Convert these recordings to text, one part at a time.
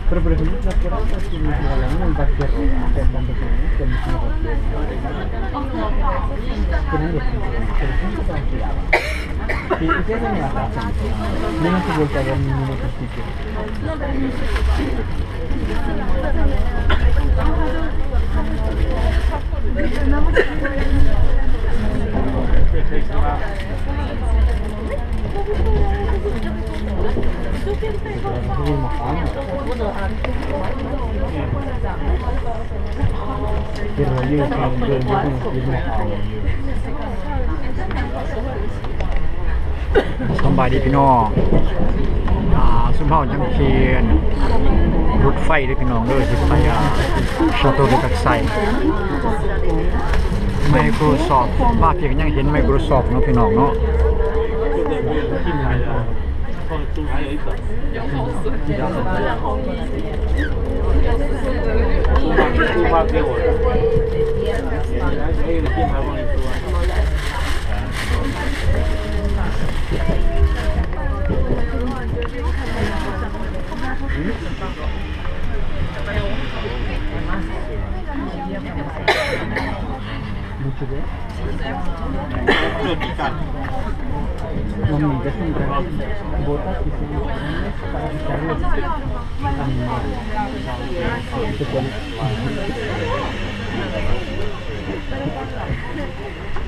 Pero por ejemplo, las puertas que me regalan el vaquero hace tantos años que me hicieron tienen los pero siempre tranquilaba. Sí, ustedes en la casa, no me he vuelto a ver ningún otro sitio.สบายดีพี่น้องสุนทรจังเคียนรถไฟด้วยพี่น้องเลยที่ไปชาโตเดกักไซ Microsoft ว่าเพียงยังเห็น Microsoft เนาะพี่น้องเนาะNormalmente son botas que son para quitarles se pone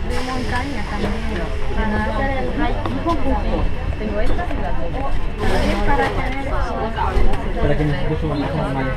de montaña también para hacer el hiking. Tengo estas y las otras. Para que nosotros subamos las malas.